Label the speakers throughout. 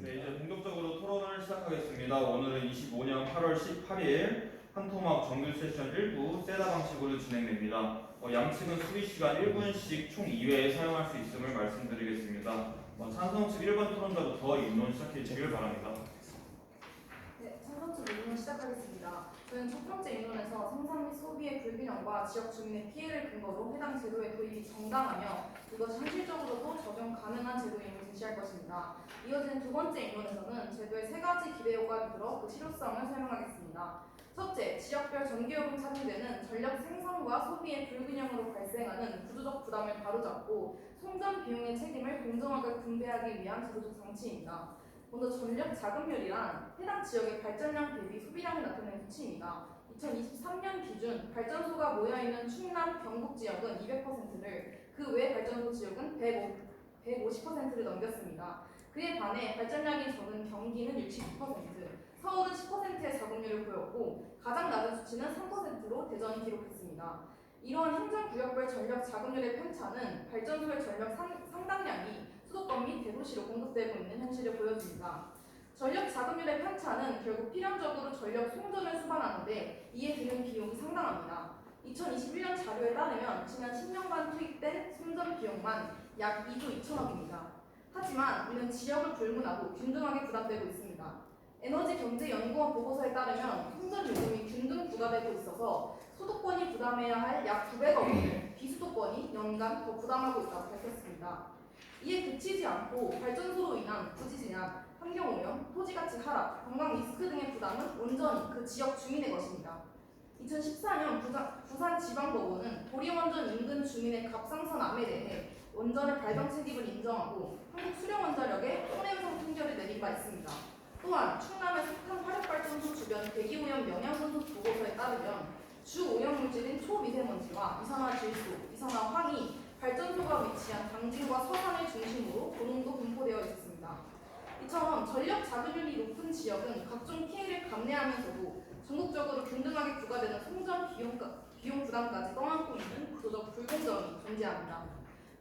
Speaker 1: 네, 이제 본격적으로 토론을 시작하겠습니다. 오늘은 25년 8월 18일 한토막 정규 세션 1부 세다 방식으로 진행됩니다. 양측은 수비 시간 1분씩 총 2회 사용할 수 있음을 말씀드리겠습니다. 찬성 측 1번 토론자부터 입론 시작해 주시길 바랍니다.
Speaker 2: 네, 첫 번째 논문 시작하겠습니다. 저는 첫 번째 인론에서 생산 및 소비의 불균형과 지역 주민의 피해를 근거로 해당 제도의 도입이 정당하며 이것이 현실적으로도 적용 가능한 제도임을 제시할 것입니다. 이어지는 두 번째 인론에서는 제도의 세 가지 기대 효과를 들어 그 실효성을 설명하겠습니다. 첫째, 지역별 전기요금 차등제는 전력 생산과 소비의 불균형으로 발생하는 구조적 부담을 바로잡고 송전 비용의 책임을 공정하게 분배하기 위한 제도적 장치입니다. 먼저 전력 자급률이란 해당 지역의 발전량 대비 소비량을 나타내는 수치입니다. 2023년 기준 발전소가 모여있는 충남, 경북 지역은 200%를, 그 외 발전소 지역은 150%를 넘겼습니다. 그에 반해 발전량이 적은 경기는 69%, 서울은 10%의 자급률을 보였고 가장 낮은 수치는 3%로 대전이 기록했습니다. 이러한 행정구역별 전력 자급률의 편차는 발전소의 전력 상당량이 수도권 및 대도시로 공급되고 있는 현실을 보여줍니다. 전력 자급률의 편차는 결국 필연적으로 전력 송전을 수반하는데 이에 드는 비용이 상당합니다. 2021년 자료에 따르면 지난 10년간 투입된 송전 비용만 약 2조 2천억입니다. 하지만 이는 지역을 불문하고 균등하게 부담되고 있습니다. 에너지경제연구원 보고서에 따르면 송전 요금이 균등 부과되고 있어서 수도권이 부담해야 할 약 900억 원을 비수도권이 연간 더 부담하고 있다고 밝혔습니다. 이에 그치지 않고 발전소로 인한 부지 제한, 환경오염, 토지가치 하락, 건강 리스크 등의 부담은 온전히 그 지역 주민의 것입니다. 2014년 부산지방법원은 도리원전 인근 주민의 값상선암에 대해 원전의 발병 책임을 인정하고 한국수력원자력에 손해배상 판결을 내린 바 있습니다. 또한 충남의 석탄 화력발전소 주변 대기오염 영향분석 보고서에 따르면 주 오염물질인 초미세먼지와 이산화질소, 이산화황이 발전소가 위치한 당진과 서산을 중심으로 고농도 분포되어 있었습니다. 이처럼 전력 자급률이 높은 지역은 각종 피해를 감내하면서도 전국적으로 균등하게 부과되는 송전 비용 부담까지 떠안고 있는 구조적 불공정이 존재합니다.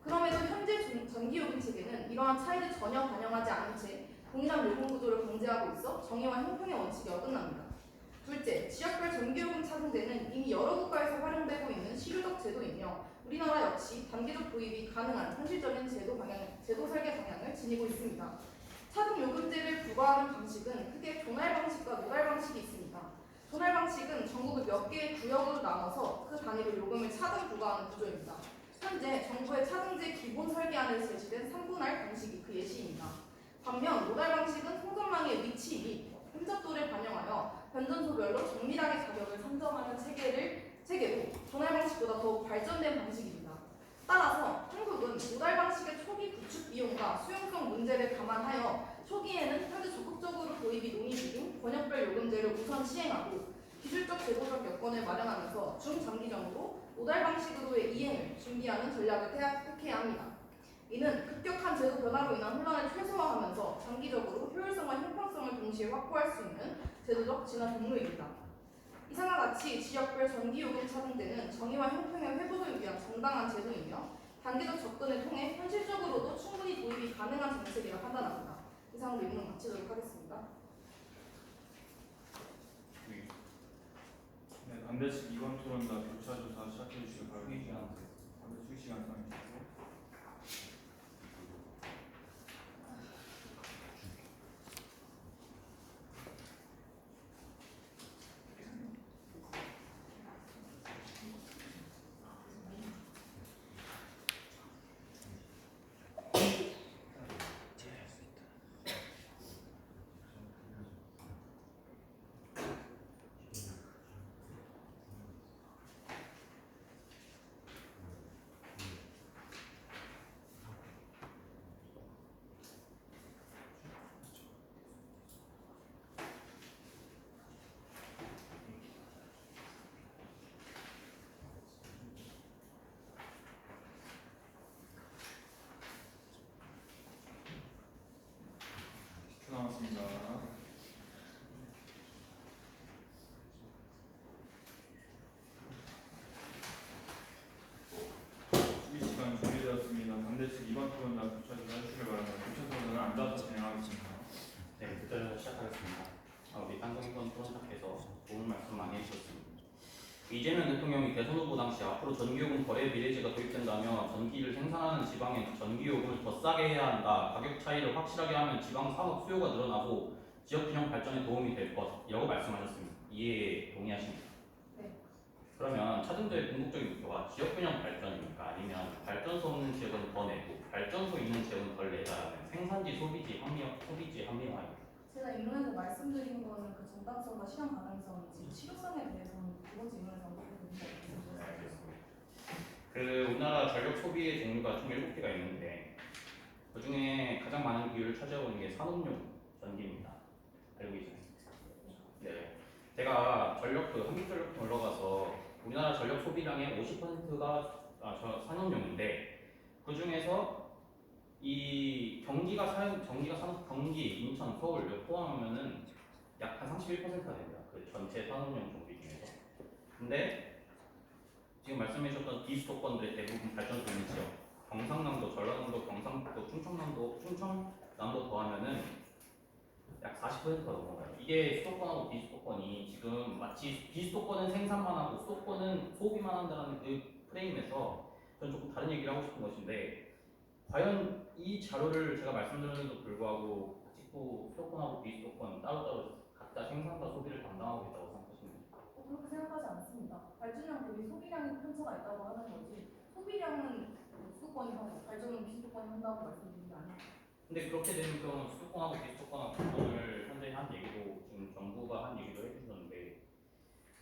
Speaker 2: 그럼에도 현재 전기요금 체계는 이러한 차이를 전혀 반영하지 않은 채 동일한 요금 구조를 강제하고 있어 정의와 형평의 원칙에 어긋납니다. 둘째, 지역별 전기요금 차등제는 이미 여러 국가에서 활용되고 있는 실효적 제도이며 우리나라 역시 단계적 도입이 가능한 현실적인 제도 설계 방향을 지니고 있습니다. 차등요금제를 부과하는 방식은 크게 존알 방식과 노달 방식이 있습니다. 존알 방식은 전국을 몇 개의 구역으로 나눠서 그 단위로 요금을 차등 부과하는 구조입니다. 현재 정부의 차등제 기본 설계안에 제시된 3분할 방식이 그 예시입니다. 반면 노달 방식은 송전망의 위치 및 혼잡도를 반영하여 변전소별로 정밀하게 가격을 산정하는 체계로 존알 방식보다 더욱 발전된 방식입니다. 따라서 한국은 노달 방식의 초기 구축 비용과 수용성 문제를 감안하여 초기에는 현재 적극적으로 도입이 논의 중인 권역별 요금제를 우선 시행하고 기술적 제도적 여건을 마련하면서 중장기적으로 노달 방식으로의 이행을 준비하는 전략을 택해야 합니다. 이는 급격한 제도 변화로 인한 혼란을 최소화하면서 장기적으로 효율성과 형평성을 동시에 확보할 수 있는 제도적 진화 경로입니다. 이상과 같이 지역별 전기요금 차등제는 정의와 형평의 회복을 위한 정당한 제도이며 단계적 접근을 통해 현실적으로도 충분히 도입이 가능한 정책이라 판단합니다. 이상으로 입론 마치도록 하겠습니다.
Speaker 1: 네, 반대 측 2번 토론자 교차조사 시작해 주시길 바랍니다. 반대 측 시간 상주시고. 남았습니다. 수비 시간 준비되었습니다. 반대 측 2번 토론자 교차조사 해주시길 바랍니다. 교차조사는 앉아서 진행하겠습니다.
Speaker 3: 대통령이 대선 후보 당시 앞으로 전기요금 거래 비례제가 도입된다면 전기를 생산하는 지방에 전기요금을 더 싸게 해야 한다. 가격 차이를 확실하게 하면 지방 산업 수요가 늘어나고 지역 균형 발전에 도움이 될 것이라고 말씀하셨습니다. 이해에 동의하십니까?
Speaker 2: 네.
Speaker 3: 그러면 차등제의 궁극적인 목표가 지역 균형 발전입니까? 아니면 발전소 없는 지역은 더 내고 발전소 있는 지역은 덜 내자라는 생산지 소비지 합리화입니다.
Speaker 2: 제가 이론에서 말씀드린 거는 그 정당성과 실현 가능성이지 실효성에 대해서는 두 번째 이론에서 어떻게 드린다고 말씀드렸어요.
Speaker 3: 그 우리나라 전력 소비의 종류가 총 7개가 있는데 그 중에 가장 많은 비율을 차지하고 있는 게 산업용 전기입니다. 알고 계시나요? 네. 제가 한국전력 놀러 가서 우리나라 전력 소비량의 50%가 산업용인데 그 중에서 이 경기, 인천, 서울 을 포함하면은 약 한 31%가 됩니다. 그 전체 산업용 정비 중에서. 근데 지금 말씀해주셨던 비수도권들의 대부분 발전소 있는 지역, 경상남도, 전라남도, 경상북도, 충청남도 더하면은 약 40%가 넘어가요. 이게 수도권하고 비수도권이 지금 마치 비수도권은 생산만 하고 수도권은 소비만 한다는 그 프레임에서 저는 조금 다른 얘기를 하고 싶은 것인데 과연 이 자료를 제가 말씀드렸는데도 불구하고 아직도 수도권하고 비수도권 따로따로 각자 생산과 소비를 담당하고 있다고 생각하십니까?
Speaker 2: 그렇게 생각하지 않습니다. 발전량 대비 소비량이 편차가 있다고 하는 거지 소비량은 수도권이 하고 발전은 비수도권이 한다고 말씀드린 게 아니에요.
Speaker 3: 근데 그렇게 되는 경우는 수도권하고 비수도권하고 오늘 현재 한 얘기도 지금 정부가 한 얘기도 해주셨는데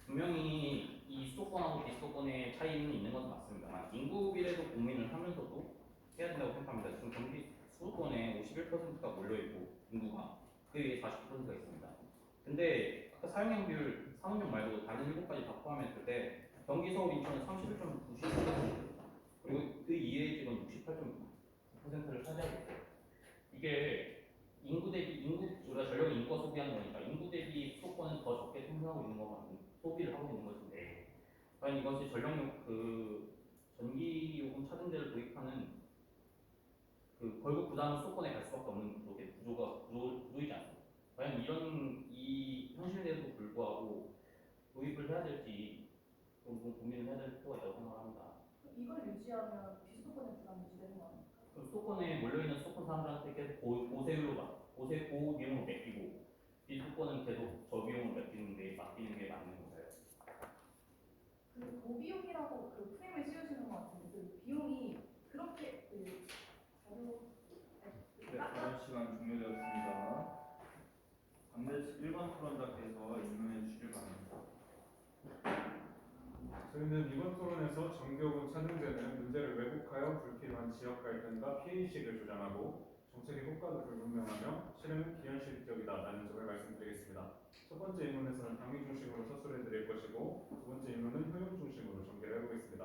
Speaker 3: 분명히 이 수도권하고 비수도권의 차이는 있는 것은 맞습니다만 인구 비례도 고민을 하면서도 해야 된다고 생각합니다. 지금 경기 수도권에 51%가 몰려있고 인구가 그 위에 49%가 있습니다. 근데 아까 사용량 비율 산업용 말고 다른 7가지 다 포함했을 때 경기, 서울, 인천은 31.9%, 그리고 그 이외의 지역은 68.9%를 차지하고 있어요. 이게 인구 대비 우리가 전력을 인구가 소비하는 거니까 인구 대비 수도권은 더 적게 생산하고 있는 것만 소비를 하고 있는 것인데 과연 이것이 전력용 전기 요금 차등제를 도입하는 그 결국 부담은 수도권에 갈 수밖에 없는 구조이지 않습니까? 과연 이 현실에도 불구하고 도입을 해야 될지 좀 고민을 해야 될 필요가 있다고 생각합니다.
Speaker 2: 이걸 유지하면 비수도권의 부담이 유지되는 거 아닙니까?
Speaker 3: 그럼 수도권에 몰려있는 수도권 사람들한테 계속 고비용으로 맡기고 비수도권은 계속 저비용으로 맡기는 게 맞는 건가요?
Speaker 2: 그 고비용이라고 그 프레임을 씌우시는 것 같은데 그 비용이 그렇게 그 자료
Speaker 1: 네, 발언 시간 종료되었습니다. 반대측 1번 토론자께서 인문해 주시길 바랍니다.
Speaker 4: 저희는 이번 토론에서 전기요금 차등제는 문제를 왜곡하여 불필요한 지역 갈등과 피해의식을 조장하고 정책의 효과도 불분명하며 실행은 비현실적이다라는 점을 말씀드리겠습니다. 첫 번째 인문에서는 당위 중심으로 서술해 드릴 것이고 두 번째 인문은 효용 중심으로 전개를 해보겠습니다.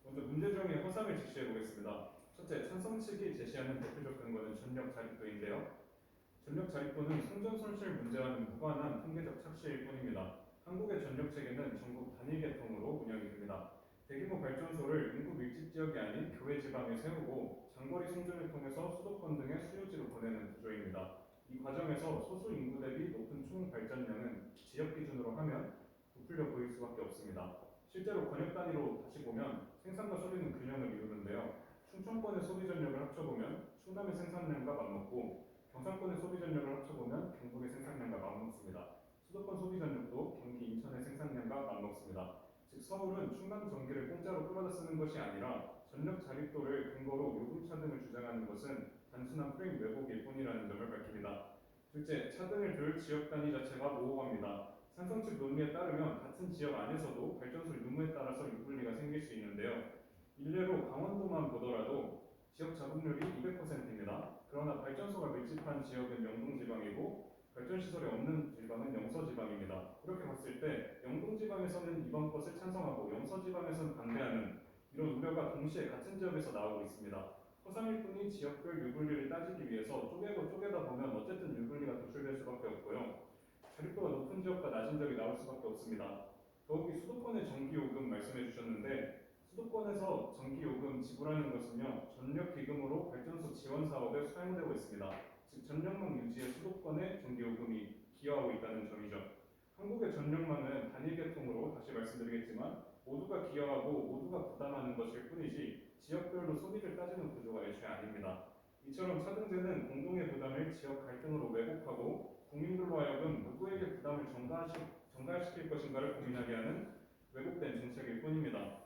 Speaker 4: 먼저 문제점의 허상을 제시해 보겠습니다. 첫째, 찬성 측이 제시하는 대표적 근거는 전력 자립도인데요. 전력 자립도는 송전 손실 문제와는 무관한 통계적 착시일 뿐입니다. 한국의 전력 체계는 전국 단일 계통으로 운영이 됩니다. 대규모 발전소를 인구 밀집 지역이 아닌 교외 지방에 세우고 장거리 송전을 통해서 수도권 등의 수요지로 보내는 구조입니다. 이 과정에서 소수 인구 대비 높은 총 발전량은 지역 기준으로 하면 부풀려 보일 수밖에 없습니다. 실제로 권역 단위로 다시 보면 생산과 소비는 균형을 이루는데요. 충청권의 소비 전력을 합쳐보면 충남의 생산량과 맞먹고 경상권의 소비 전력을 합쳐보면 경북의 생산량과 맞먹습니다. 수도권 소비 전력도 경기 인천의 생산량과 맞먹습니다. 즉 서울은 충남 전기를 공짜로 끌어다 쓰는 것이 아니라 전력 자립도를 근거로 요금 차등을 주장하는 것은 단순한 프레임 왜곡일 뿐이라는 점을 밝힙니다. 둘째, 차등을 둘 지역 단위 자체가 모호합니다. 산성 측 논리에 따르면 같은 지역 안에서도 발전소 유무에 따라서 유불리가 생길 수 있는데요. 일례로 강원도만 보더라도 지역 자급률이 200%입니다. 그러나 발전소가 밀집한 지역은 영동지방이고 발전시설이 없는 지방은 영서지방입니다. 이렇게 봤을 때 영동지방에서는 이번 것을 찬성하고 영서지방에서는 반대하는 이런 우려가 동시에 같은 지역에서 나오고 있습니다. 허상일 뿐인 지역별 유불리를 따지기 위해서 쪼개다 보면 어쨌든 유불리가 도출될 수밖에 없고요. 자립도가 높은 지역과 낮은 지역이 나올 수밖에 없습니다. 더욱이 수도권의 전기요금 말씀해 주셨는데 수도권에서 전기요금 지불하는 것은요 전력기금으로 발전소 지원 사업에 사용되고 있습니다. 즉 전력망 유지에 수도권의 전기요금이 기여하고 있다는 점이죠. 한국의 전력망은 단일 계통으로 다시 말씀드리겠지만 모두가 기여하고 모두가 부담하는 것일 뿐이지 지역별로 소비를 따지는 구조가 애초에 아닙니다. 이처럼 차등제는 공동의 부담을 지역 갈등으로 왜곡하고 국민들로 하여금 누구에게 부담을 전가시킬 것인가를 고민하게 하는 왜곡된 정책일 뿐입니다.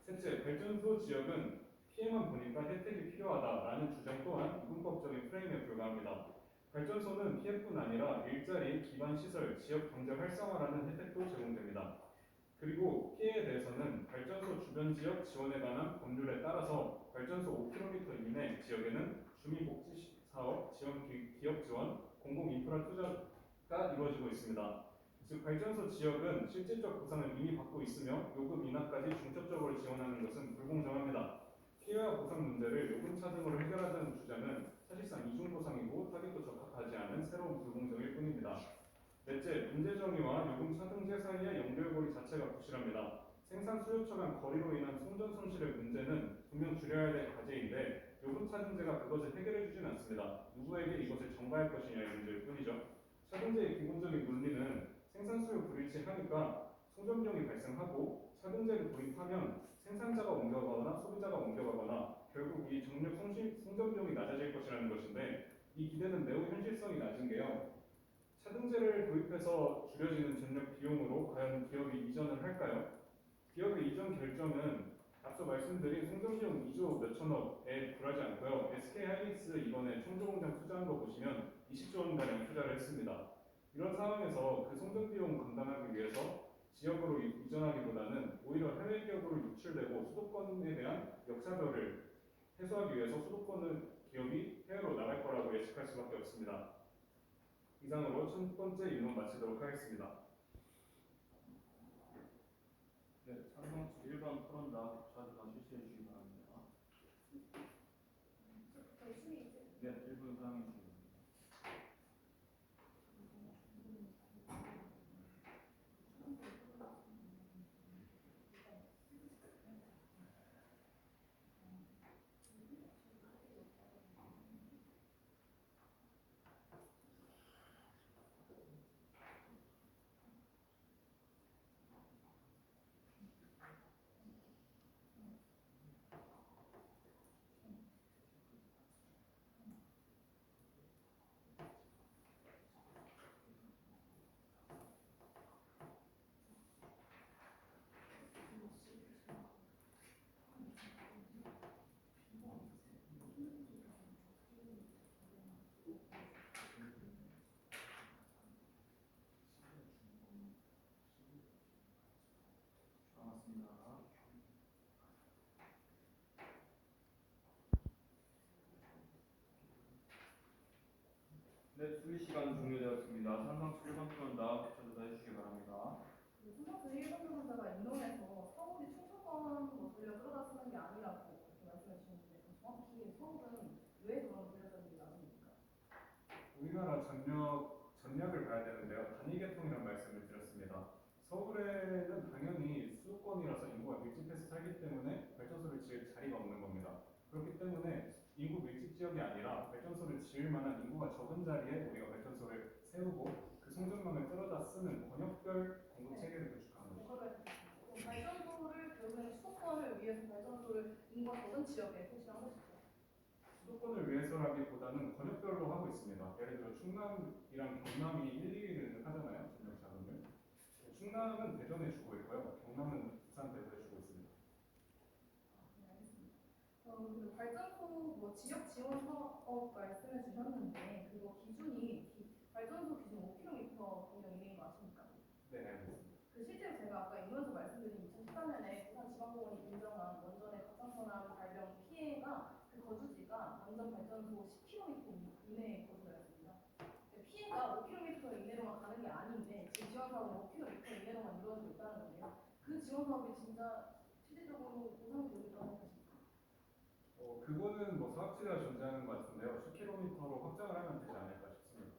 Speaker 4: 셋째, 발전소 지역은 피해만 보니까 혜택이 필요하다라는 주장 또한 이분법적인 프레임에 불과합니다. 발전소는 피해뿐 아니라 일자리, 기반 시설, 지역 경제 활성화라는 혜택도 제공됩니다. 그리고 피해에 대해서는 발전소 주변 지역 지원에 관한 법률에 따라서 발전소 5km 이내 지역에는 주민복지 사업, 기업 지원, 공공인프라 투자가 이루어지고 있습니다. 즉 발전소 지역은 실질적 보상을 이미 받고 있으며 요금 인하까지 중첩적으로 지원하는 것은 불공정합니다. 피해와 보상 문제를 요금 차등으로 해결하자는 주장은 사실상 이중보상이고 타깃도 적합하지 않은 새로운 불공정일 뿐입니다. 넷째, 문제 정의와 요금 차등제 사이의 연결고리 자체가 부실합니다. 생산 수요처 간 거리로 인한 송전 손실의 문제는 분명 줄여야 될 과제인데 요금 차등제가 그것을 해결해 주진 않습니다. 누구에게 이것을 전가할 것이냐의 문제일 뿐이죠. 차등제의 기본적인 논리는 생산 수요 불일치하니까 송전 비용이 발생하고 차등제를 도입하면 생산자가 옮겨가거나 소비자가 옮겨가거나 결국 이 정력 송전 비용이 낮아질 것이라는 것인데 이 기대는 매우 현실성이 낮은 게요. 차등제를 도입해서 줄여지는 전력 비용으로 과연 기업이 이전을 할까요? 기업의 이전 결정은 앞서 말씀드린 송전비용 2조 몇천억에 불하지 않고요. SK하이닉스 이번에 청조공장 투자한 거 보시면 20조 원가량 투자를 했습니다. 이런 상황에서 그 송전비용 감당하기 위해서 지역으로 이전하기보다는 오히려 해외 기업으로 유출되고 수도권에 대한 역차별을 해소하기 위해서 수도권을 기업이 해외로 나갈 거라고 예측할 수밖에 없습니다. 이상으로 첫 번째 인원 마치도록 하겠습니다.
Speaker 1: 네, 상상수 1번 토론다 자주가 실시해 주시기 바랍니다. 네, 1분 상해 주시기 바랍니다. 고맙습니다. 네, 수리 시간 종료되었습니다. 상상수 1번 토론다 자주 해주시기 바랍니다.
Speaker 2: 선거수 1번 토론자가 인론에서 서울이 충청권 뭐 전력 끌어다 쓰는 게 아니라고 이렇게 말씀해 주셨는데 정확히 서울은 왜 그런 전력들이 나옵니까?
Speaker 4: 우리나라 전략을 봐야 되는데요. 단위계통이라는 말씀을 드렸습니다. 서울에는 당연히 수도권이라서 인구가 밀집해서 살기 때문에 발전소를 지을 자리가 없는 겁니다. 그렇기 때문에 인구 밀집 지역이 아니라 발전소를 지을 만한 인구가 적은 자리에 우리가 발전소를 세우고 그 송전망을 끌어다 쓰는 권역별 공급 체계를 구축하는 것이죠.
Speaker 2: 발전소를 결국에는 수도권을 위해서 발전소를 인구가 적은 지역에 설치한 것이죠.
Speaker 4: 수도권을 위해서라기보다는 권역별로 하고 있습니다. 예를 들어 충남이랑 경남이 1, 2위를 하잖아요. 전력 자금을. 충남은 대전에 주고 있고요. 경남은 부산 대구에 주고 있습니다.
Speaker 2: 네, 알겠습니다. 그리고 발전소 뭐 지역 지원 사업 말씀해 주셨는데 그거 기준이 발전소 기준 5km 공영 이내인 거 아십니까?
Speaker 4: 네, 알겠습니다.
Speaker 2: 그 실제로 제가 아까 이면서 말씀드린 2014년에 부산지방법원이 인정한 원전의 가상선암 발병 피해가 그 거주지가 원전 발전소 10km 이내의 거주자였습니다. 피해가 5km 이내로만 가는 게 아닌데 지금 지원 사업은 5km 이내로만 이루어지고 있다는 건데요. 그 지원 사업이 진짜 실질적으로 보상이 되고 있다고 생각하십니까?
Speaker 4: 그거는 뭐 사업체가 존재하는 것 같은데요. 10km로 확장을 하면 되지 않을까 싶습니다.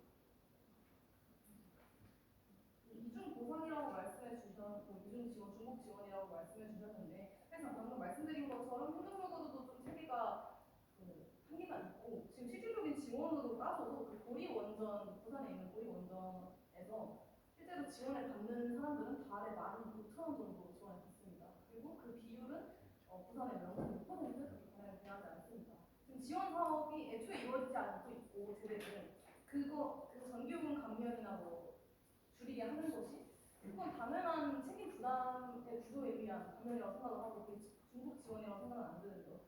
Speaker 2: 이중 보상이라고 말씀해 주셨고 이중 지원, 중복 지원이라고 말씀해 주셨는데 그래서 방금 말씀드린 것처럼 행정적으로도 좀 한계가 있고 지금 실질적인 지원으로 따져도 그 고리 원전 부산에 있는 고리 원전에서 실제로 지원을 받는 사람들은 달에 15,000원 정도 지원을 받습니다. 부산의 명분 6% 방향을 변하지 않습니다. 지금 지원 사업이 애초에 이루어지지 않고 있고 제대로 그 전기요금 감면이나 뭐 줄이게 하는 것이 그건 당연한 책임 부담의 구조에 의한 감면이라고 생각을 하고 그 중복 지원이라고 생각은 안 드는데요.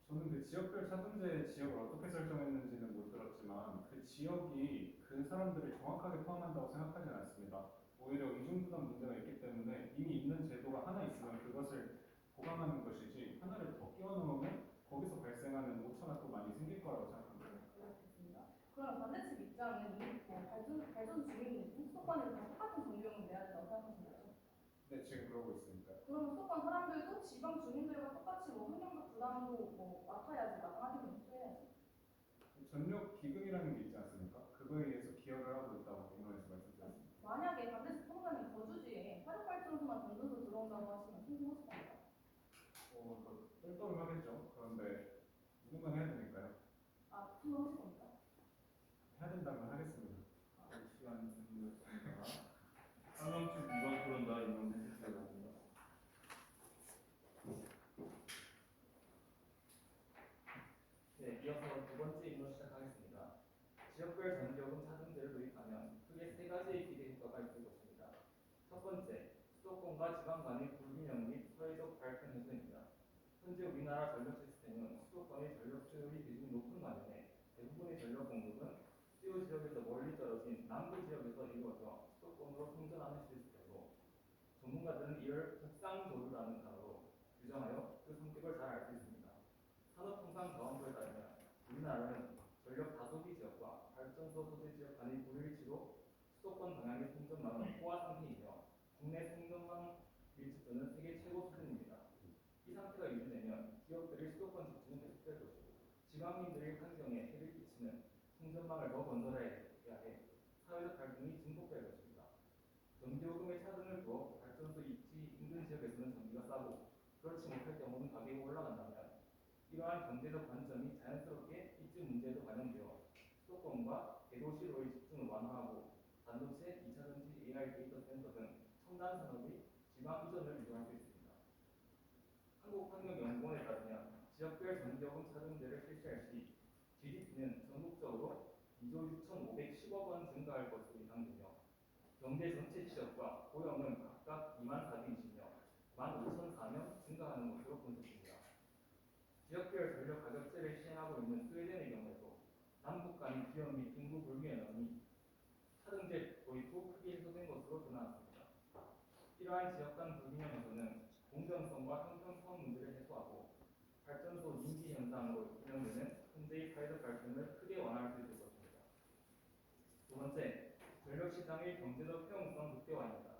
Speaker 4: 저는 그 지역별 차등제 지역을 어떻게 설정했는지는 못 들었지만 그 지역이 그 사람들을 정확하게 포함한다고 생각하지는 않습니다. 오히려 이중부담 문제가 있기 때문에 이미 있는 제도가 하나 있으면 그것을 보강하는 것이지 하나를 더 끼워 넣으면 거기서 발생하는 오차가 또 많이 생길 거라고 생각합니다.
Speaker 2: 그렇겠습니다. 그러면 반대측 입장은 발전 주민이 수도권에서 다 똑같은 전기요금을 내야 된다고 생각하시나요?
Speaker 4: 네, 지금 그러고 있으니까요.
Speaker 2: 그러면 수도권 사람들도 지방 주민들과 똑같이 뭐 환경적 부담도 뭐 맡아야지 나가기는 해야지.
Speaker 4: 전력 기금이라는 게 있지 않습니까? 그거에 의해서 기여를 하고 있다고 인원에서 말씀드렸습니다.
Speaker 2: 만약에 반대쪽 평가는 거주지에 화력발전소나 변전소 들어온다고 하시면 신청하실 겁니다.
Speaker 4: 그 똘똘하겠죠. 그런데 누군가 해야 되니까요.
Speaker 2: 아, 신청하실 겁니까?
Speaker 4: 해야 된다면 하겠습니다.
Speaker 1: 시간 준비했습니다. 한명씩 이번 토론다 이번 해주셔야 됩니다.
Speaker 5: 네, 이어서 두 번째 임무 시작하겠습니다. 지역별 전기요금 차등제를 도입하면 크게 세 가지의 기대 효과가 있을 것입니다. 첫 번째, 수도권과 지방 간의 불균형 및 사회적 발전 해소입니다. 현재 우리나라 전력 시스템은 수도권의 전력 수요율이 기준이 높은 반면에 대부분의 전력 공급은 수요 지역에서 멀리 떨어진 남부 지역에서 이루어져 수도권으로 송전하는 시스템으로 전문가들은 이를 옥상조류라는 단어로 규정하여 그 성격을 잘 알 수 있습니다. 산업통상자원부에 따르면 우리나라는 전력 다소비 지역과 발전소 소재 지역 간의 불일치로 수도권 방향의 송전망은 포화 상태이며 국내 송전망 밀집도는 세계 최고 수준입니다. 이 상태가 유지되면 기업들의 수도권 집중은 계속될 것이고 지방민들의 환경에 해를 끼치는 송전망을 더 건설해야 해 사회적 갈등이 증폭될 것입니다. 전기요금의 차등을 두어 발전소 입지 인근 지역에서는 전기가 싸고 그렇지 못할 경우는 가격이 올라간다면 이러한 경제적 관점이 자연스럽게 입지 문제에도 반영되어 수도권과 대도시로의 집중을 완화하고 반도체, 2차전지, AI 데이터 센터 등 첨단 산업의 지방 이전을 유도할 수 있습니다. 한국환경연구원에 따르면 지역별 전기요금 차등제를 실시할 시 GDP는 전국적으로 2조 6,510억 원 증가할 것으로 예상되며 경제 전체 취업과 고용은 각각 24,020명, 15,004명 증가하는 것으로 분석됩니다. 지역별 전력 가격제를 시행하고 있는 스웨덴의 경우에도 남북 간의 기업 및 빈부 불균형이 차등제 도입 후 크게 해소된 것으로 드러났습니다. 이러한 지역 간 불균형에서는 공정성과 형평성 문제를 해소하고 발전소 nimby 현상으로 진행되는 현재의 사회적 갈등을 크게 완화할 수 있을 것입니다. 두 번째, 전력시장의 경제적 효용성 극대화입니다.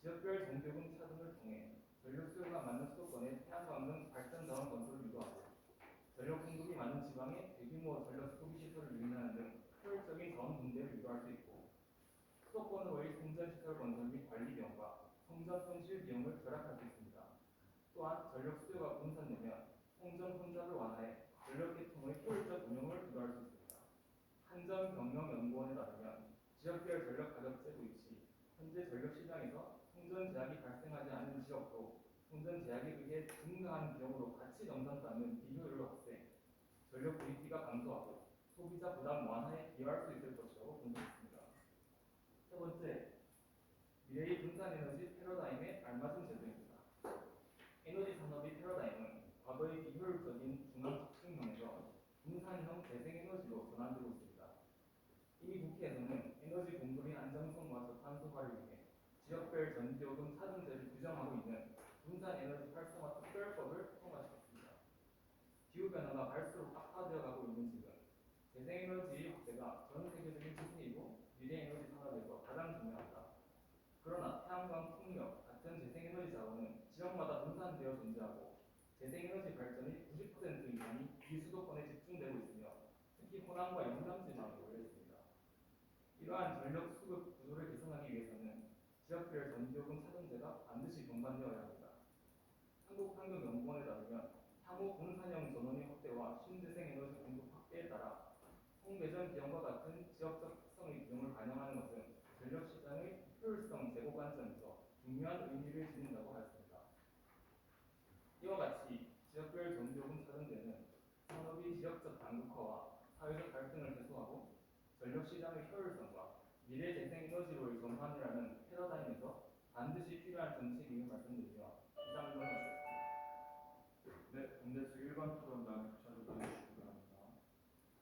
Speaker 5: 지역별 전기요금 차등을 통해 전력 수요가 많은 수도권에 태양광 등 발전 자원 건설을 유도하고 전력 공급이 많은 지방에 대규모 전력 소비 시설을 유인하는 등 효율적인 자원 분배를 유도할 수 있고 수도권으로의 송전 시설 건설 및 관리 비용과 송전 손실 비용을 절약할 수 있습니다. 또한 전력 수요가 분산되면 송전 혼잡을 완화해 전력 계통의 효율적 운영을 유도할 수 있습니다. 한전경영연구원에 따르면 지역별 전력 가격제 도입 시 현재 전력 시장에서 송전 제약이 발생하지 않는 지역도 송전 제약에 의해 증가한 비용으로 같이 정산받는 비효율로 확대, 전력 구입비가 감소하고 소비자 부담 완화에 기여할 수 있을 것이라고 분석했습니다. 세 번째, 미래의 분산에너지 패러다임에 알맞은 제도입니다. 에너지 산업의 패러다임은 과거의 비효율적인 중앙 집중형에서 분산형 재생에너지로 전환되고 있습니다. 이미 국회에서는 에너지 공급의 안정성과 저탄소화를 위해 지역별 전기요금 차등제를 규정하고 있는 분산에너지 활성화 특별법을 통과시켰습니다. 기후변화가 갈수록 악화되어 가고 있는 지금 재생에너지의 확대가 전 세계적인 추세이고 미래에너지 산업에서 가장 중요합니다. 그러나 태양광, 풍력 같은 재생에너지 자원은 지역마다 분산되어 존재하고 재생에너지 발전의 90% 이상이 비수도권에 집중되고 있으며 특히 호남과 영남 지방에 몰려 있습니다. 이러한 전력 수급 구조를 개선하기 위해서는 지역별 전기요금 차등제가 반드시 동반되어야 합니다. 한국환경연구원에 따르면 향후 분산형 전원의 확대와 신재생에너지 공급 확대에 따라 홍배전 비용과 같은 지역적 특성의 비용을 반영하는 것은 전력시장의 효율성 제고 관점에서 중요한 의미를 지닌다고 하였습니다. 전력 시장의 효율성과 미래 재생 에너지로의 전환이라는 패러다임에서 반드시 필요한 정책임을 말씀드리며 이상을 넘어주겠습니다.
Speaker 4: 네, 반대쪽 일반 토론단 자료 보내주시기 바랍니다.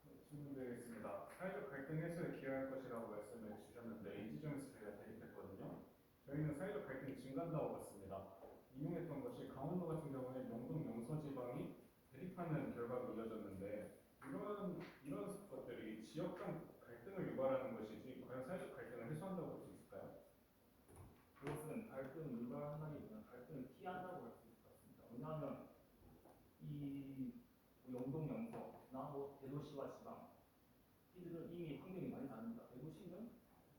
Speaker 4: 네, 질문드리겠습니다. 사회적 갈등 해소에 기여할 것이라고 말씀을 주셨는데 이 지점에서 저희가 대립했거든요. 저희는 사회적 갈등이 증가한다고 봤습니다. 인용했던 것이 강원도 같은 경우에 영동 영서 지방이 대립하는 결과가 이어졌는데 이런 것들이 지역 간 갈등을 유발하는 것이지 과연 사회적 갈등을 해소한다고 볼 수 있을까요?
Speaker 5: 그것은 갈등을 유발한다기보다는 갈등을 피한다고 할 수 있을 것 같습니다. 왜냐하면 이 영동 영서나 뭐 대도시와 지방 이들은 이미 환경이 많이 다릅니다. 대도시는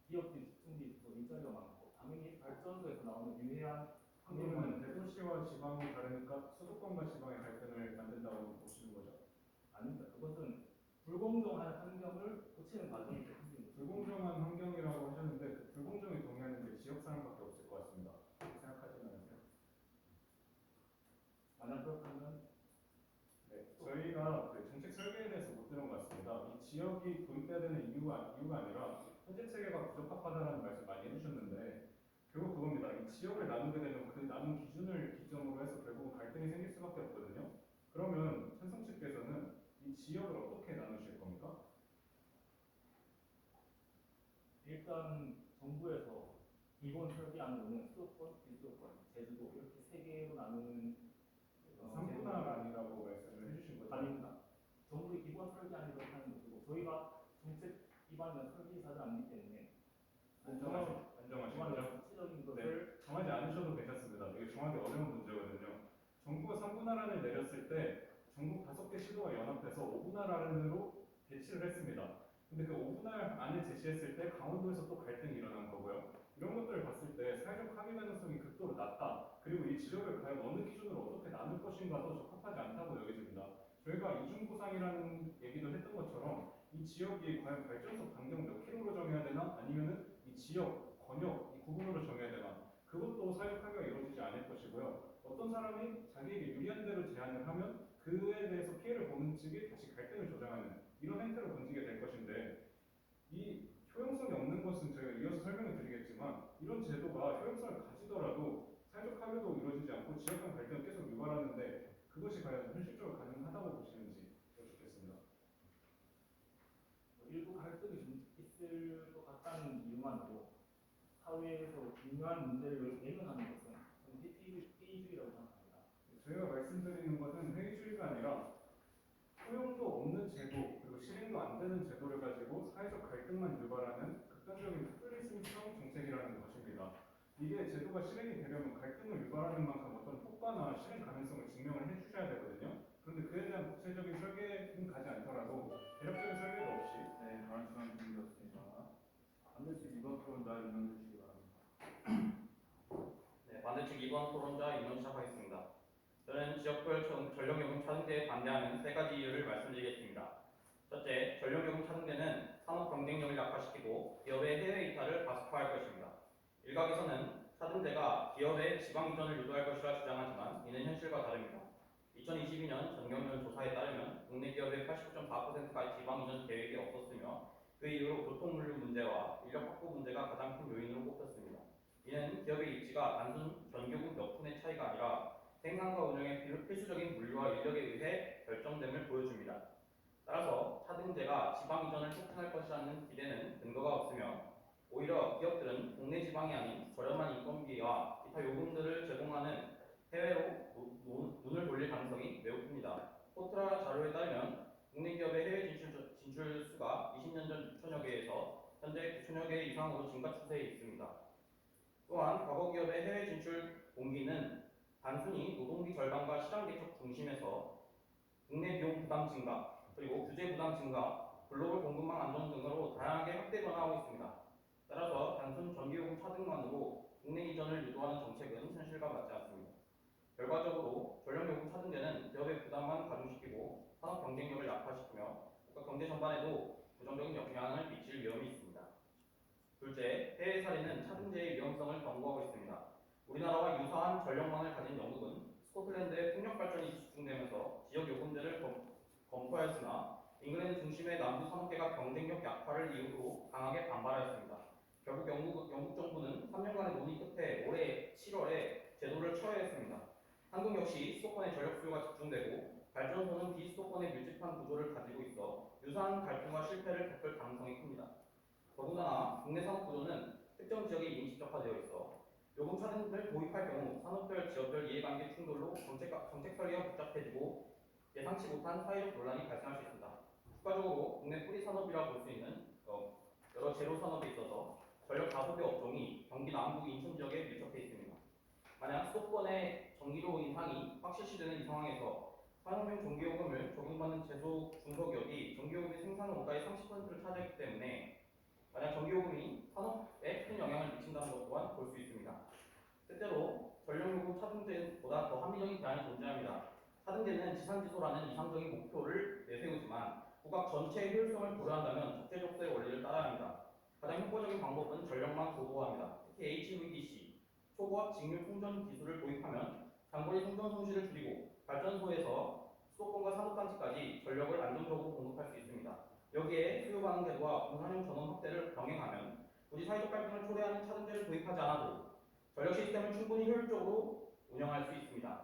Speaker 5: 기업들이 집중돼 있어서 일자리가 많고 당연히 발전소에서 나오는 유해한
Speaker 4: 그러면
Speaker 5: 환경은
Speaker 4: 대도시와 지방이 다르니까 수도권과 지방의 갈등을 만든다고 보시는 거죠?
Speaker 5: 아닙니다. 그것은 불공정한 환경을 고치는 과정이 있습니다.
Speaker 4: 불공정한 환경이라고 하셨는데 그 불공정에 동의하는 게 지역 사람밖에 없을 것 같습니다. 그렇게 생각하지는 않으세요?
Speaker 5: 만약 그렇다면
Speaker 4: 네, 저희가 그 정책 설계에 대해서 못 들은 것 같습니다. 이 지역이 도입돼야 되는 이유가 아니라 현재 체계가 부적합하다는 말씀 많이 해주셨는데 결국 그겁니다. 이 지역을 나누게 되면 그 나눈 기준을 기점으로 해서 결국 갈등이 생길 수밖에 없거든요. 그러면 찬성 측께서는 이 지역을 어떻게 나누실 겁니까?
Speaker 5: 일단 정부에서 기본 설계안으로는 수도권, 비수도권, 제주도 이렇게 세 개로 나누는
Speaker 4: 3분할 아니라고 말씀을 해주신 거죠?
Speaker 5: 아닙니다. 정부의 기본 설계안이 그렇다는 것이고 저희가 정책 기반이나 설계사를 아니기 때문에
Speaker 4: 안정하신 거죠?
Speaker 5: 구체적인 것을
Speaker 4: 정하지 않으셔도 괜찮습니다. 이게 정하기 어려운 문제거든요. 정부가 3분할안을 내렸을 때 전국 5개 시도가 연합해서 5분할안으로 배치를 했습니다. 근데 그 5분할안을 제시했을 때 강원도에서 또 갈등이 일어난 거고요. 이런 것들을 봤을 때 사회적 합의 가능성이 극도로 낮다. 그리고 이 지역을 과연 어느 기준으로 어떻게 나눌 것인가도 적합하지 않다고 여겨집니다. 저희가 이중보상이라는 얘기도 했던 것처럼 이 지역이 과연 발전소 반경 몇 킬로로 정해야 되나 아니면은 이 지역, 권역, 이 구분으로 정해야 되나 그것도 사회적 합의가 이루어지지 않을 것이고요. 어떤 사람이 자기에게 유리한 대로 제안을 하면 그에 대해서 피해를 보는 측이 다시 갈등을 조장하는 이런 행태로 번지게 될 것인데 이 효용성이 없는 것은 저희가 이어서 설명을 드리겠지만 이런 제도가 효용성을 가지더라도 사회적 합의도 이루어지지 않고 지역 간 갈등을 계속 유발하는데 그것이 과연 현실적으로 가능하다고 보시는지 여쭙겠습니다.
Speaker 5: 일부 갈등이 좀 있을 것 같다는 이유만으로 사회에서 중요한 문제를 외면하는 것은 저는 회의주의라고 생각합니다.
Speaker 4: 저희가 말씀드리는 것은 회의주의가 아니라 효용도 없는 제도 그리고 실행도 안 되는 제도를 가지고 사회적 갈등만 유발하는 극단적인 포퓰리즘성 정책이라는 것입니다. 이게 제도가 실행이 되려면 갈등을 유발하는 만큼 어떤 효과나 실행 가능성을 증명을 해주셔야 되거든요. 그런데 그에 대한 구체적인 설계는 가지 않더라도 대략적인 설계도 없이
Speaker 1: 네, 말씀 드리겠습니다. 반드시 이번 토론자 임명 주시기 바랍니다.
Speaker 3: 네, 반대측 2번 토론자 임명 시작하겠습니다. 저는 지역별 전력요금 차등제에 반대하는 세 가지 이유를 말씀드리겠습니다. 첫째, 전력요금 차등제는 산업 경쟁력을 약화시키고 기업의 해외 이탈을 가속화할 것입니다. 일각에서는 차등제가 기업의 지방 이전을 유도할 것이라 주장하지만 이는 현실과 다릅니다. 2022년 전경련 조사에 따르면 국내 기업의 89.4%가 지방 이전 계획이 없었으며 그 이후로 교통물류 문제와 인력 확보 문제가 가장 큰 요인으로 꼽혔습니다. 이는 기업의 입지가 단순 전교국 몇 푼의 차이가 아니라 생산과 운영의 필수적인 물류와 인력에 의해 결정됨을 보여줍니다. 따라서 차등제가 지방 이전을 촉진할 것이라는 기대는 근거가 없으며 오히려 기업들은 국내 지방이 아닌 저렴한 인건비와 기타 요금들을 제공하는 해외로 눈을 돌릴 가능성이 매우 큽니다. 포트라 자료에 따르면 국내 기업의 해외 진출 수가 20년 전 6천여 개에서 현재 9천여 개 이상으로 증가 추세에 있습니다. 또한 과거 기업의 해외 진출 동기는 단순히 노동비 절감과 시장 개척 중심에서 국내 비용 부담 증가, 그리고 규제 부담 증가, 글로벌 공급망 안정 등으로 다양하게 확대 변화하고 있습니다. 따라서 단순 전기요금 차등만으로 국내 이전을 유도하는 정책은 현실과 맞지 않습니다. 결과적으로 전력요금 차등제는 기업의 부담만 가중시키고 산업 경쟁력을 약화시키며 국가 경제 전반에도 부정적인 영향을 미칠 위험이 있습니다. 둘째, 해외 사례는 차등제의 위험성을 경고하고 있습니다. 우리나라와 유사한 전력망을 가진 영국은 스코틀랜드의 풍력 발전이 집중되면서 지역 요금제를 검토하였으나 잉글랜드 중심의 남부 산업계가 경쟁력 약화를 이유로 강하게 반발하였습니다. 결국 영국 정부는 3년간의 논의 끝에 올해 7월에 제도를 철회했습니다. 한국 역시 수도권의 전력 수요가 집중되고 발전소는 비수도권의 밀집한 구조를 가지고 있어 유사한 갈등과 실패를 겪을 가능성이 큽니다. 더군다나 국내 산업 구조는 특정 지역에 이미 집적화되어 있어 요금 차등을 도입할 경우 산업별, 지역별 이해관계 충돌로 정책 설계가 복잡해지고 예상치 못한 사회적 논란이 발생할 수 있습니다. 추가적으로 국내 뿌리 산업이라 볼 수 있는 여러 제로 산업에 있어서 전력 다소비 업종이 경기 남부 인천 지역에 밀접해 있습니다. 만약 수도권의 전기료 인상이 확실시되는 이 상황에서 산업용 전기요금을 적용받는 제소 중소기업이 전기요금의 생산 원가의 30%를 차지하기 때문에 만약 전기요금이 산업에 큰 영향을 미친다는 것 또한 볼 수 있습니다. 때때로 전력요금 차등제보다 더 합리적인 대안이 존재합니다. 차등제는 지산지소라는 이상적인 목표를 내세우지만 국가 전체의 효율성을 고려한다면 적재적소의 원리를 따라야 합니다. 가장 효과적인 방법은 전력망 고도화입니다. 특히 HVDC, 초고압 직류 송전 기술을 도입하면 장거리 송전 손실을 줄이고 발전소에서 수도권과 산업단지까지 전력을 안정적으로 공급할 수 있습니다. 여기에 수요 반응 제도와 공사용 전원 확대를 병행하면 굳이 사회적 갈등을 초래하는 차등제를 도입하지 않아도 전력 시스템을 충분히 효율적으로 운영할 수 있습니다.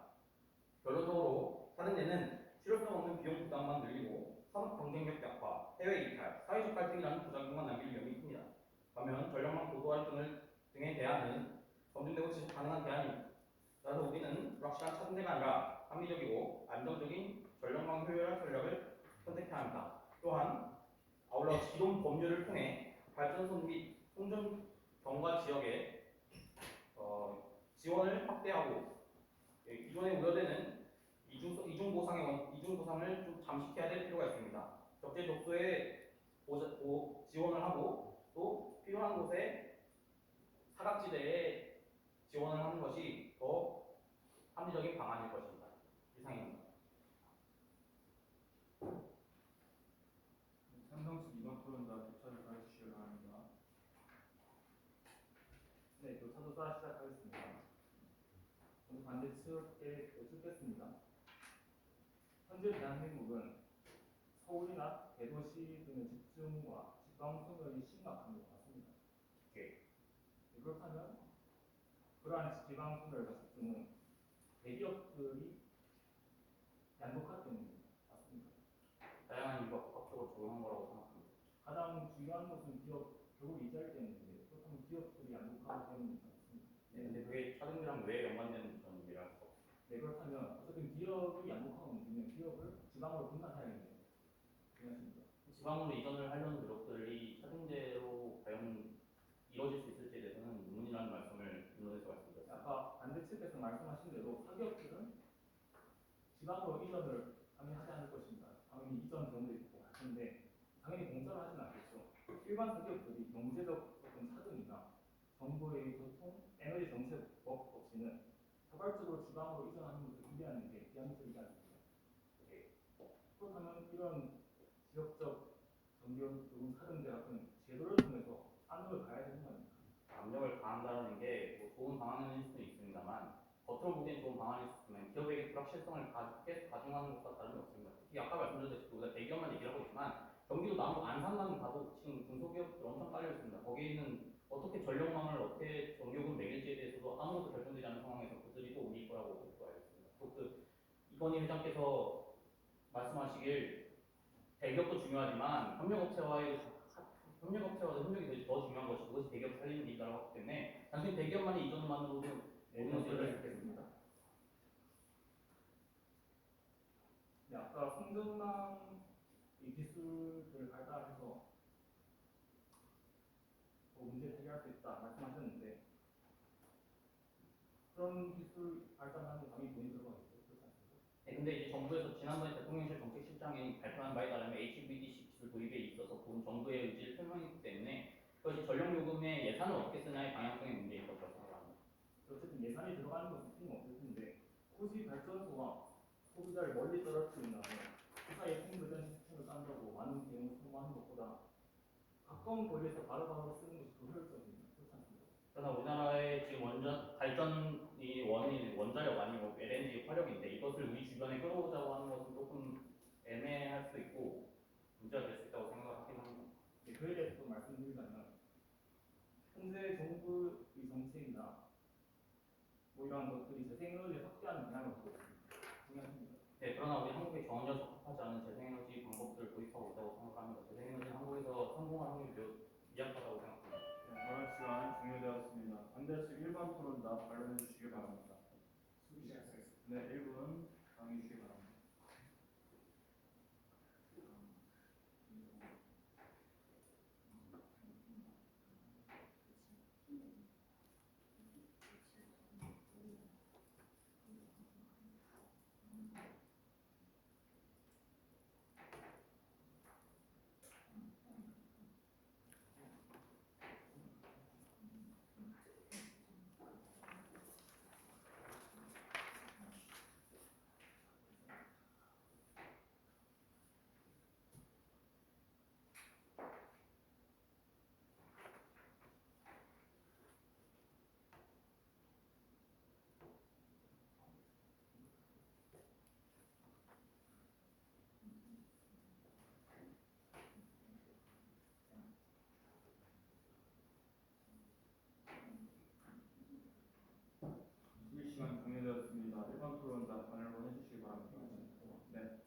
Speaker 3: 결론적으로 차등제는 실효성 없는 비용 부담만 늘리고 산업 경쟁력 약화, 해외 이탈, 사회적 갈등이라는 부작용만 남길 위험이 큽니다. 반면 전력망 고도화 등의 대안은 검증되고 지속 가능한 대안입니다. 따라서 우리는 불확실한 차등제가 아니라 합리적이고 안정적인 전력망 효율화 전략을 선택해야 합니다. 또한 아울러 기존 법률을 통해 발전소 및 송전 경과 지역에 지원을 확대하고 기존에 우려되는 이중 보상을 좀 잠식해야 될 필요가 있습니다. 적재적소에 지원을 하고 또 필요한 곳에 사각지대에 지원을 하는 것이 더 합리적인 방안일 것입니다. 이상입니다.
Speaker 4: 삼성식 이번 토론자 교차를 가르치시기 바랍니다.
Speaker 5: 네, 교차조사 시작하겠습니다. 먼저 반대 측에 여쭙겠습니다. 현재 대한민국은 서울이나 대도시 등의 집중과 지방 소멸이 심각한 것 같습니다.
Speaker 3: 예.
Speaker 5: 그렇다면 그러한 지방 소멸과 집중은 대기업들이 양극화 때문입니다. 맞습니다.
Speaker 3: 다양한 이유가 복합적으로 적용한 거라고 생각합니다.
Speaker 5: 가장 중요한 것은 교육 이자율 때문인데 그렇다면 기업들이 양극화하기 때문입니다.
Speaker 3: 네, 근데 그게 차등제랑 왜 연관되는 그런 일이라고?
Speaker 5: 네, 그렇다면 어쨌든 기업이 양극화가 움직이면 기업을 지방으로 분산해야겠네요. 안녕하십니까.
Speaker 3: 지방으로 이전을 하려는 노력들이 차등제로 과연 이루어질 수 있을지에 대해서는 의문이라는 말씀을 논문에서 말씀드렸습니다.
Speaker 5: 아까 반대 측에서 말씀하신 대로 사기업들은 지방으로 이전을 당연히 하지 않을 것입니다. 당연히 이전 경우도 있고 할 텐데 당연히 공짜로 하지는 않겠죠. 일반 사기업들이 경제적 어떤 차등이나 정부의 교통, 에너지 정책 법 없이는 자발적으로 지방으로 이전하는 것을 기대하는 게 비합리적이지 않습니까?
Speaker 3: 예.
Speaker 5: 그렇다면 이런 지역적 전기요금 차등제 같은 제도를 통해서 압력을 가야 되는 거 아닙니까?
Speaker 3: 압력을 가한다는 게 뭐 좋은 방안일 수도 있습니다만 겉으로 보기엔 좋은 방안일 수 있지만 기업에게 불확실성을 계속 가중하는 것과 다름이 없습니다. 특히 아까 말씀드렸듯이 우리가 대기업만 얘기하고 있지만 경기도 남부 안산만 가도 지금 중소기업들 엄청 깔려 있습니다. 거기에는 어떻게 전력망을 어떻게 전기요금 매길지에 대해서도 아무것도 결정되지 않은 상황에서 그들이 또 우리 거라고 그것도 알고 있습니다. 또 이건희 회장께서 말씀하시길 대기업도 중요하지만 협력업체와도 협력이 더 중요한 것이 그것이 대기업 살리는 일이라고 하기 때문에 단순히 대기업만의 이전만으로도 모든 것을 할수 있겠습니다.
Speaker 5: 네, 아까 송전망 이 기술을 발달해서 문제를 해결할 수 있다 말씀하셨는데 그런 기술 발달하는 데 당연히 돈이 들어가겠죠. 그렇지 않습니까?
Speaker 3: 네, 근데 이제 정부에서 지난번에 대통령실 정책실장이 발표한 바에 따르면 HVDC 기술 도입에 있어서 본 정부의 의지를 표명했기 때문에 그것이 전력요금의 예산을 어떻게 쓰냐의 방향성의 문제일 것이라고 생각합니다.
Speaker 5: 어쨌든 예산이 들어가는 것은 틀림없을 텐데 굳이 발전소와 소비자를 멀리 떨어뜨린 다음에 그 사이에 통배전 시스템을 딴다고 많은 비용을 소모하는 것보다 가까운 거리에서 바로바로 쓰는 것이 더 효율적입니다. 그렇지 않습니까?
Speaker 3: 그러나 우리나라의 지금 발전이 원인 원자력 아니고 LNG 화력인데 이것을 우리 주변에 끌어오자고 하는 것은 조금 애매할 수도 있고 문제가 될 수 있다고 생각하긴 합니다.
Speaker 5: 네, 그에 대해서 또 말씀드리자면 현재 정부의 정책이나 뭐 이러한 것들이 재생에너지를 확대하는 영향을 받고 있습니다. 동의하십니까?
Speaker 3: 네, 그러나 우리 한국에 전혀 적합하지 않은 재생에너지 방법들을 도입하고 있다고 생각합니다. 재생에너지 한국에서 성공할 확률이 매우 미약하다고 생각합니다.
Speaker 1: 네, 발언 시간 종료되었습니다. 반대식 1번 토론답 발언해 주시기 바랍니다.
Speaker 5: 수기 시작하겠습니다.
Speaker 1: 네, 1분 강의 주시기 바랍니다. 수기 시간 종료되었습니다. 1번 토론답 발언 해주시기 바랍니다. 네.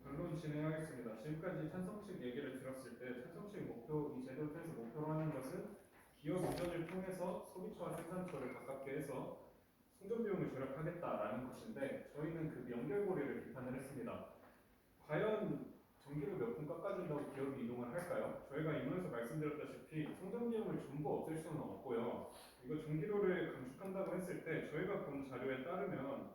Speaker 4: 결론 진행하겠습니다. 지금까지 찬성측 얘기를 들었을 때 찬성측 목표, 이 제도를 통해서 목표로 하는 것은 기업 이전을 통해서 소비처와 생산처를 가깝게 해서 충전 비용을 절약하겠다라는 것인데 저희는 그 연결고리를 비판을 했습니다. 과연 전기료 몇 푼 깎아준다고 기업이 이동을 할까요? 저희가 이문에서 말씀드렸다시피 충전 비용을 전부 없앨 수는 없고요. 이거 전기료를 감축한다고 했을 때 저희가 본 자료에 따르면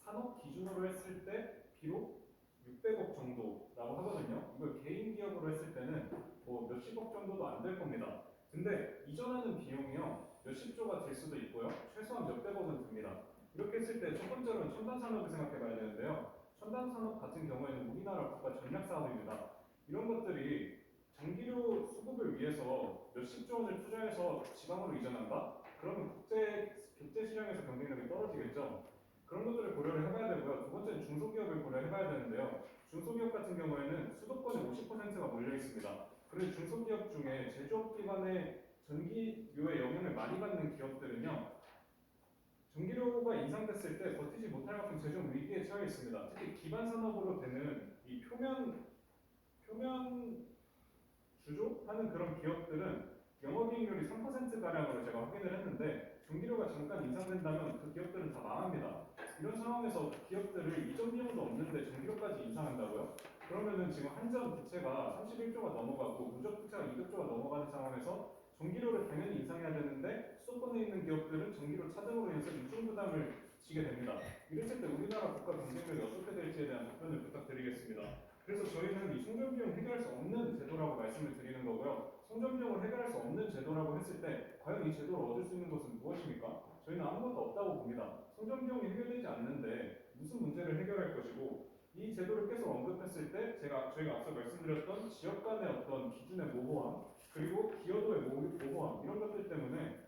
Speaker 4: 산업 기준으로 했을 때 비록 600억 정도라고 하거든요. 이걸 개인 기업으로 했을 때는 뭐 몇십억 정도도 안 될 겁니다. 근데 이전하는 비용이요 몇십조가 될 수도 있고요. 최소한 몇백억은 듭니다. 이렇게 했을 때 첫 번째로는 첨단 산업을 생각해 봐야 되는데요. 첨단 산업 같은 경우에는 우리나라 국가 전략 사업입니다. 이런 것들이 전기료 수급을 위해서 몇십조 원을 투자해서 지방으로 이전한다? 그러면 국제 시장에서 경쟁력이 떨어지겠죠. 그런 것들을 고려를 해봐야 되고요. 두 번째는 중소기업을 고려해봐야 되는데요. 중소기업 같은 경우에는 수도권에 50%가 몰려 있습니다. 그래서 중소기업 중에 제조업 기반의 전기료의 영향을 많이 받는 기업들은요. 전기료가 인상됐을 때 버티지 못할 만큼 재정 위기에 처해 있습니다. 특히 기반 산업으로 되는 이 표면 주조하는 그런 기업들은 영업이익률이 3%가량으로 제가 확인을 했는데 전기료가 잠깐 인상된다면 그 기업들은 다 망합니다. 이런 상황에서 기업들을 이전 비용도 없는데 전기료까지 인상한다고요? 그러면은 지금 한전 부채가 31조가 넘어가고 누적 부채가 200조가 넘어가는 상황에서 전기료를 당연히 인상해야 되는데 수도권에 있는 기업들은 전기료 차등으로 인해서 이중 부담을 지게 됩니다. 이랬을 때 우리나라 국가 경쟁력이 어떻게 될지에 대한 답변을 부탁드리겠습니다. 그래서 저희는 이 송전비용 해결할 수 없는 제도라고 말씀을 드리는 거고요. 송전비용을 해결할 수 없는 제도라고 했을 때 과연 이 제도를 얻을 수 있는 것은 무엇입니까? 저희는 아무것도 없다고 봅니다. 송전비용이 해결되지 않는데 무슨 문제를 해결할 것이고 이 제도를 계속 언급했을 때 저희가 앞서 말씀드렸던 지역 간의 어떤 기준의 모호함 그리고 기여도의 모호함 이런 것들 때문에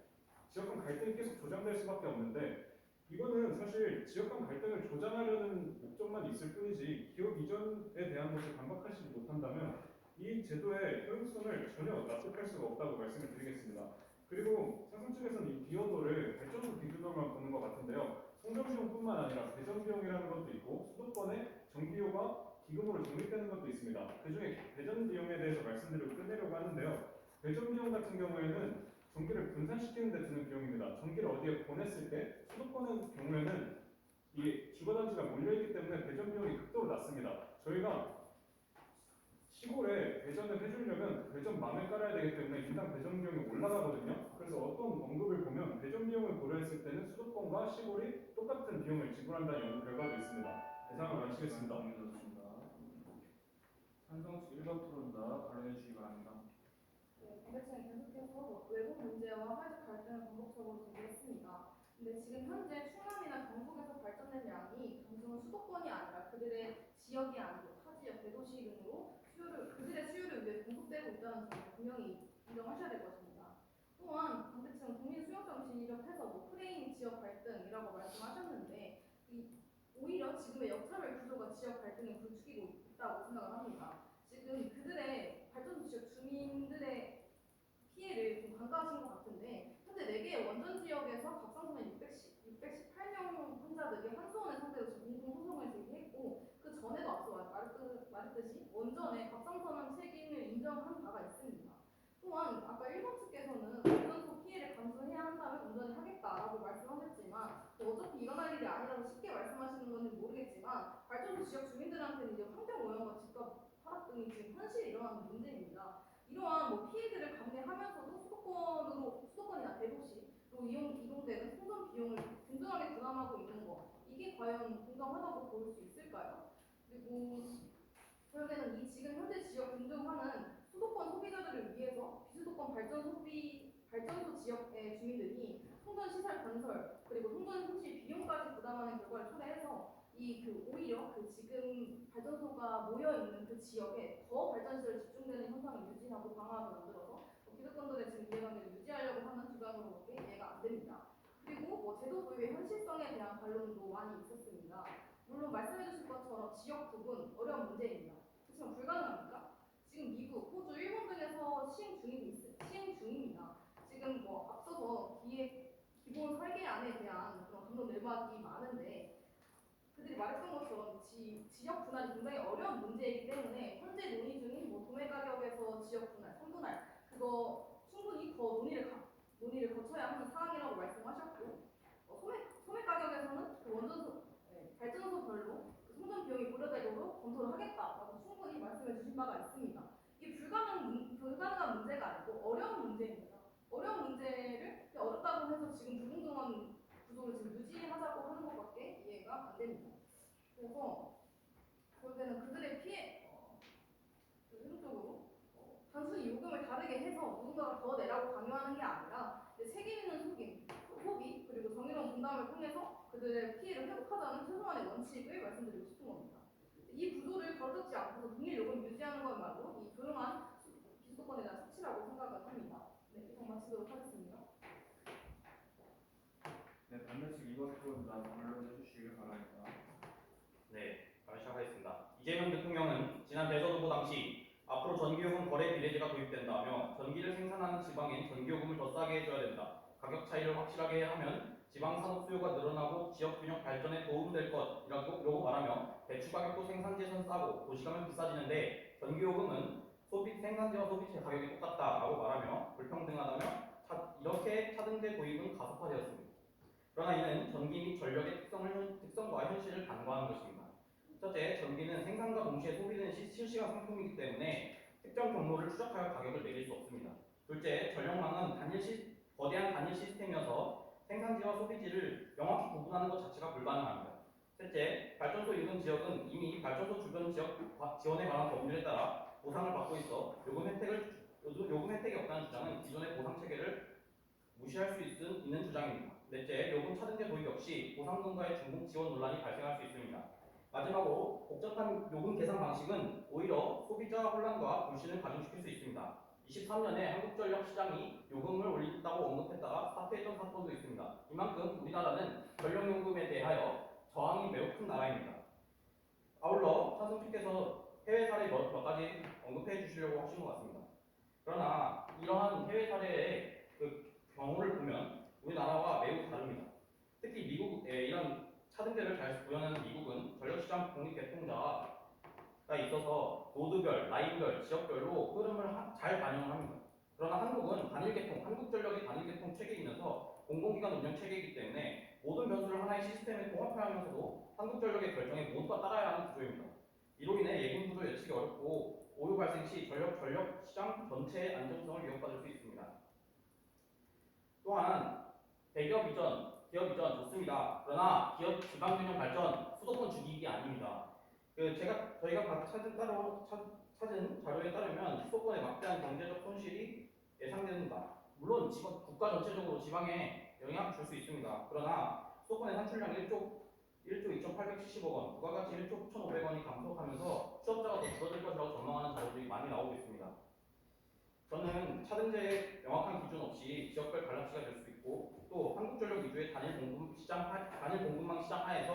Speaker 4: 지역 간 갈등이 계속 조장될 수밖에 없는데 이거는 사실 지역 간 갈등을 조장하려는 목적만 있을 뿐이지 기업 이전에 대한 것을 반박하시지 못한다면 이 제도의 효용성을 전혀 납득할 수가 없다고 말씀을 드리겠습니다. 그리고 상승 측에서는 이 기여도를 발전소 기준으로만 보는 것 같은데요. 송전비용뿐만 아니라 배전비용이라는 것도 있고 수도권에 전기료가 기금으로 적립되는 것도 있습니다. 그 중에 배전 비용에 대해서 말씀드리고 끝내려고 하는데요. 배전 비용 같은 경우에는 전기를 분산시키는 데 드는 비용입니다. 전기를 어디에 보냈을 때 수도권의 경우에는 이 주거단지가 몰려있기 때문에 배전 비용이 극도로 낮습니다. 저희가 시골에 배전을 해주려면 배전망을 깔아야 되기 때문에 인당 배전 비용이 올라가거든요. 그래서 어떤 언급을 보면 배전 비용을 고려했을 때는 수도권과 시골이 똑같은 비용을 지불한다는 연구 결과도 있습니다. 이상을 마치겠습니다.
Speaker 1: 찬성측 1번 토론다 발언해 주시기 바랍니다.
Speaker 2: 네, 반대층이 계속해서 외국 문제와 사회적 갈등을 반복적으로 제기했습니다. 근데 지금 현재 충남이나 경북에서 발전된 양이 단순 수도권이 아니라 그들의 지역이 아니고 타 지역, 대도시 등으로 그들의 수요를 위해 공급되고 있다는 점을 분명히 인정하셔야 될 것입니다. 또한 반대층은 국민 수용정신이적 해서 프레임 지역 갈등이라고 말씀하셨는데 이 오히려 지금의 역차별 구조가 지역 갈등을 부추기고 있다고 생각을 합니다. 지금 그들의 발전소 지역 주민들의 피해를 좀 간과하신 것 같은데 현재 4개의 원전 지역에서 갑상선암 618명 환자들이 한수원을 상대로 지금 공동 소송을 제기했고 그 전에도 앞서 말했듯이 원전의 갑상선암 책임을 인정한 바가 있습니다. 또한 아까 일본 측에서는 원전소 피해를 감수해야 한다면 온전히 하겠다라고 말씀하셨지만 어차피 일어날 일이 아니라고 쉽게 말씀하시는 건지 모르겠지만 발전소 지역 주민들한테는 이제 환경오염과 집값 하락 등이 지금 현실에 일어나는 문제입니다. 이러한 피해들을 감내하면서도 수도권이나 대도시로 이동되는 통선 비용을 균등하게 부담하고 있는 것 이게 과연 공정하다고 볼 수 있을까요? 그리고 결국에는 이 지금 현재 지역 등등하는 수도권 소비자들을 위해서 비수도권 발전소 지역의 주민들이 송전 시설 건설 그리고 송전 설치 비용까지 부담하는 결과를 초래해서 오히려 지금 발전소가 모여 있는 그 지역에 더 발전시설이 집중되는 현상을 유지하고 방어하게 만들어서 기득권들의 지금 이해관계를 유지하려고 하는 주장으로밖에 이해가 안 됩니다. 그리고 제도 도입의 현실성에 대한 반론도 많이 있었습니다. 물론 말씀해주신 것처럼 지역 부분 어려운 문제입니다. 그렇지만 불가능합니까? 지금 미국, 호주, 일본 등에서 시행 중입니다. 지금 앞서서 기본 설계안에 대한 그런 감론 내막이 많은데 그들이 말했던 것처럼 지역 분할이 굉장히 어려운 문제이기 때문에 현재 논의 중인 도매 가격에서 지역 분할, 선분할 그거 충분히 더 논의를 거쳐야 하는 사항이라고 말씀하셨고 소매 가격에서는 발전소별로 송전 비용이 고려되도록 검토를 하겠다라고 충분히 말씀해 주신 바가 있습니다. 이게 불가능한 문제가 아니고 어려운 문제입니다. 어려운 문제를 어렵다고 해서 지금 불공정한 구조를 지금 유지하자고 하는 것밖에 이해가 안 됩니다. 그래서 결국에는 그들의 최종적으로 단순히 요금을 다르게 해서 누군가가 더 내라고 강요하는 게 아니라 책임 있는 소비 그리고 정의로운 분담을 통해서 그들의 피해를 회복하자는 최소한의 원칙을 말씀드리고 싶은 겁니다. 이 구조를 거르지 않고서 동일 요금을 유지하는 것만으로 이 조용한 비수도권에 대한 착취라고 생각을 합니다. 네, 이상 마치도록 하겠습니다.
Speaker 1: 네, 반드시 이번 토론다 반론해 주시길 바랍니다.
Speaker 3: 네, 바로 시작하겠습니다. 이재명 대통령은 지난 대선 후보 당시 앞으로 전기요금 거래 비례제가 도입된다며 전기를 생산하는 지방엔 전기요금을 더 싸게 해줘야 된다. 가격 차이를 확실하게 하면 지방 산업 수요가 늘어나고 지역 균형 발전에 도움될 것이라고 말하며 배추 가격도 생산지에선 싸고 도시 가면 비싸지는데 전기요금은 생산지와 소비재 가격이 똑같다라고 말하며 불평등하다며 이렇게 차등제 도입은 가속화되었습니다. 그러나 이는 전기 및 전력의 특성과 현실을 간과하는 것입니다. 첫째, 전기는 생산과 동시에 소비되는 실시간 상품이기 때문에 특정 경로를 추적하여 가격을 매길 수 없습니다. 둘째, 전력망은 거대한 단일 시스템이어서 생산지와 소비지를 명확히 구분하는 것 자체가 불가능합니다. 셋째, 발전소 인근 지역은 이미 발전소 주변 지역 지원에 관한 법률에 따라 보상을 받고 있어 요금 혜택이 없다는 주장은 기존의 보상 체계를 무시할 수 있는 주장입니다. 넷째, 요금 차등제 도입 역시 보상금과의 중복 지원 논란이 발생할 수 있습니다. 마지막으로 복잡한 요금 계산 방식은 오히려 소비자 혼란과 불신을 가중시킬 수 있습니다. 23년에 한국전력 시장이 요금을 올린다고 언급했다가 사퇴했던 사건도 있습니다. 이만큼 우리나라는 전력요금에 대하여 저항이 매우 큰 나라입니다. 아울러 차승필께서 해외 사례 몇 가지 언급해 주시려고 하신 것 같습니다. 그러나 이러한 해외 사례의 경우를 보면 우리나라와 매우 다릅니다. 특히 미국의 이런 차등제를 잘 구현하는 미국은 전력시장 독립개통자가 있어서 노드별, 라인별, 지역별로 흐름을 잘 반영을 합니다. 그러나 한국은 한국전력의 단일개통 체계이면서 공공기관 운영 체계이기 때문에 모든 변수를 하나의 시스템에 통합하면서도 한국전력의 결정에 모두가 따라야 하는 구조입니다. 이로 인해 예금구조 예측이 어렵고 오류 발생 시 전력시장 전체의 안정성을 위협받을 수 있습니다. 또한 기업 이전 좋습니다. 그러나 기업 지방균형 발전 수도권 죽이기 아닙니다. 저희가 찾은 자료에 따르면 수도권에 막대한 경제적 손실이 예상됩니다. 물론 국가 전체적으로 지방에 영향을 줄 수 있습니다. 그러나 수도권의 산출량 1조 2,870억 원, 부가가치 1조 1,500원이 감소하면서 취업자가 더 줄어들 것이라고 전망하는 자료들이 많이 나오고 있습니다. 저는 차등제의 명확한 기준 없이 지역별 밸런스가 될 수 있고 또 한국전력 위주의 단일 공급망 시장 하에서